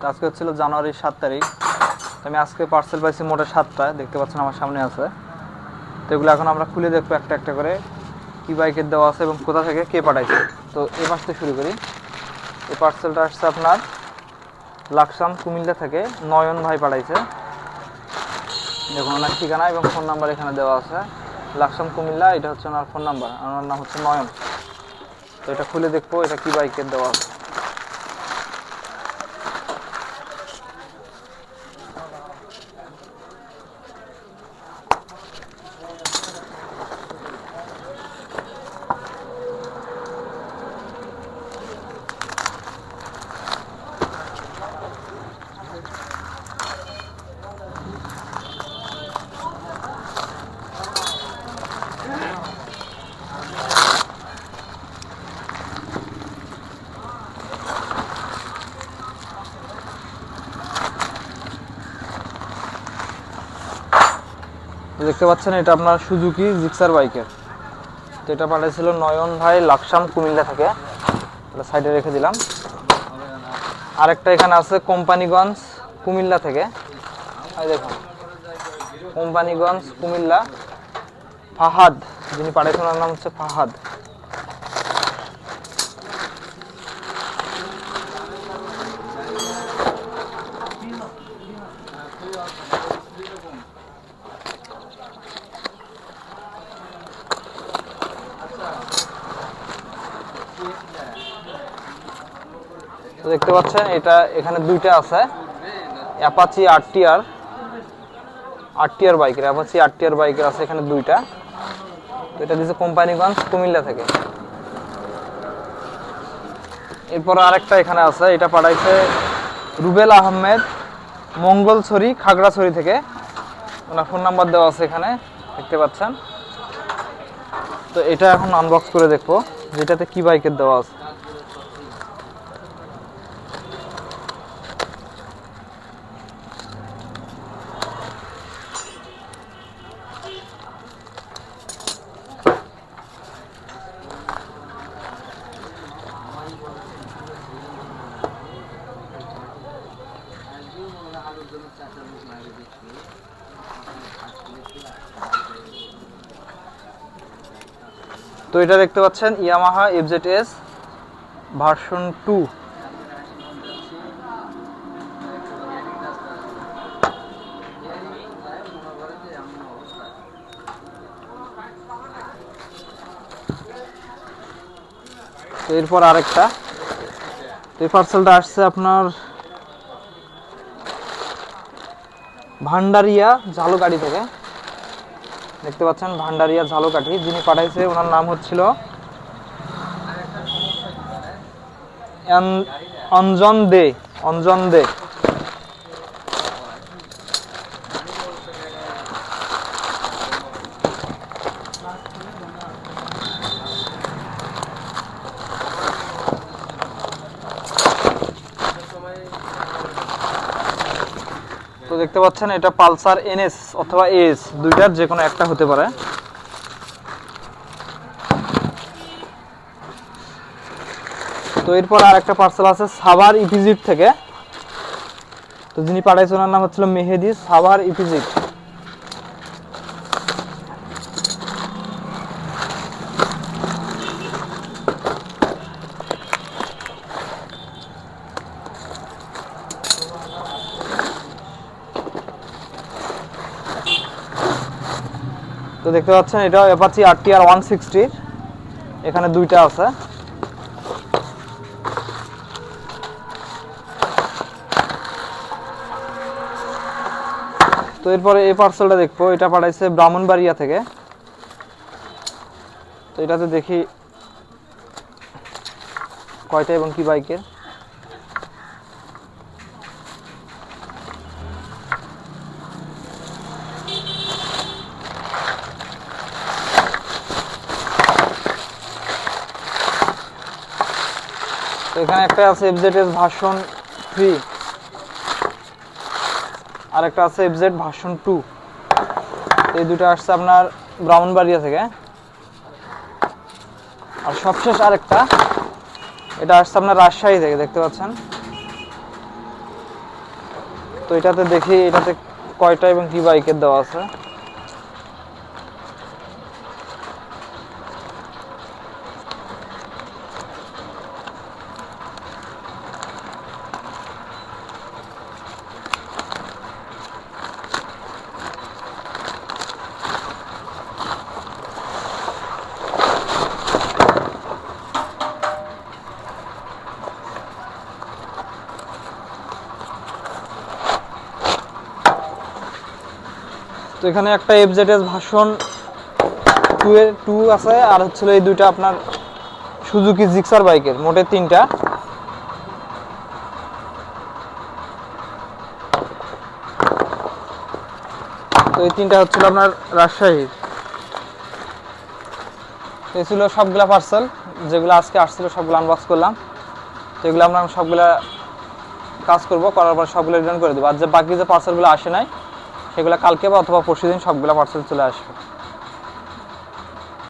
আজকে হচ্ছিল জানুয়ারির 7 তারিখ। আমি আজকে পার্সেল পাইছি মোটে 7টা, দেখতে পাচ্ছেন আমার সামনে আছে। তো এগুলো এখন আমরা খুলে দেখবো একটা একটা করে কী বাইকের দেওয়া আছে এবং কোথা থেকে কে পাঠাইছে। তো এই পাশ থেকে শুরু করি। এই পার্সেলটা আসছে আপনার লাকসাম কুমিল্লা থেকে, নয়ন ভাই পাঠাইছে। দেখুন ওনার ঠিকানা এবং ফোন নাম্বার এখানে দেওয়া আছে। লাকসাম কুমিল্লা, এটা হচ্ছে ওনার ফোন নাম্বার, ওনার নাম হচ্ছে নয়ন। তো এটা খুলে দেখবো এটা কী বাইকের দেওয়া আছে। দেখতে পাচ্ছেন এটা আপনার সুজুকি জিক্সার বাইকের। তো এটা পাঠিয়েছিল নয়ন ভাই লাকসাম কুমিল্লা থেকে, এটা সাইডে রেখে দিলাম। আরেকটা এখানে আছে কোম্পানিগঞ্জ কুমিল্লা থেকে, এই দেখুন কোম্পানিগঞ্জ কুমিল্লা, ফাহাদ, যিনি পাঠিয়েছেন ওনার নাম হচ্ছে ফাহাদ। তো দেখতে পাচ্ছেন এটা এখানে দুইটা আছে, অ্যাপাচি আরটিআর বাইকের, অ্যাপাচি আরটিআর বাইকের আছে এখানে দুইটা। তো এটা দিয়েছে কোম্পানিগঞ্জ কুমিল্লা থেকে। এরপর আরেকটা এখানে আছে, এটা পাঠাইছে রুবেল আহমেদ মঙ্গলছড়ি খাগড়াছড়ি থেকে, ওনার ফোন নাম্বার দেওয়া আছে এখানে দেখতে পাচ্ছেন। তো এটা এখন আনবক্স করে দেখবো যেটাতে কি বাইকের দেওয়া আছে। তো এটা দেখতে পাচ্ছেন ইয়ামাহা এফজেডএস ভার্সন 2। তো এরপর আরেকটা, এই পার্সেলটা আসছে আপনার ভান্ডারিয়া ঝালকাঠি থেকে, দেখতে পাচ্ছেন ভান্ডারিয়া ঝালকাঠি, যিনি পাঠাইছে ওনার নাম হচ্ছিল অঞ্জন দে। তো দেখতে পাচ্ছেন এটা পালসার এনএস অথবা এস, দুইটার যে কোনো একটা হতে পারে। তো এরপর আর একটা পার্সেল আছে সাভার ইপিজিট থেকে। তো যিনি পাঠাইছে ওনার নাম হচ্ছিল মেহেদি, সাভার ইপিজিট। তো দেখতে পাচ্ছেন এটা অ্যাপাচি আরটিআর 160, এখানে দুইটা আছে। তো এরপরে এই পার্সেলটা দেখবো, এটা পাঠাইছে ব্রাহ্মণবাড়িয়া থেকে। তো এটাতে দেখি কয়টা এবং কি বাইকের। তো এখানে একটা আছে এফজেডএস ভার্সন 3, আর একটা আছে এফজেড ভার্সন 2। এই দুটো আসছে আপনার ব্রাহ্মণবাড়িয়া থেকে। আর সবশেষ আরেকটা, এটা আসছে আপনার রাজশাহী থেকে, দেখতে পাচ্ছেন এটাতে দেখি এটাতে কয়টা এবং কি বাইকের দেওয়া আছে। তো এখানে একটা এফজেডএস ভার্সন 2 আছে, আর হচ্ছিল এই দুইটা আপনার সুজুকি জিক্সার বাইকের, মোটে 3টা। তো এই 3টা হচ্ছিল আপনার রাজশাহীর। এই ছিল সবগুলা পার্সেল যেগুলো আজকে আসছিল, সবগুলো আনবক্স করলাম। তো এগুলো আমরা সবগুলা কাজ করব, করার পর সবগুলো রিটার্ন করে দেবো। আর যে বাকি যে পার্সেলগুলো আসে নাই সেগুলো কালকে বা অথবা পরশুদিন সবগুলো পার্সেল চলে আসবে।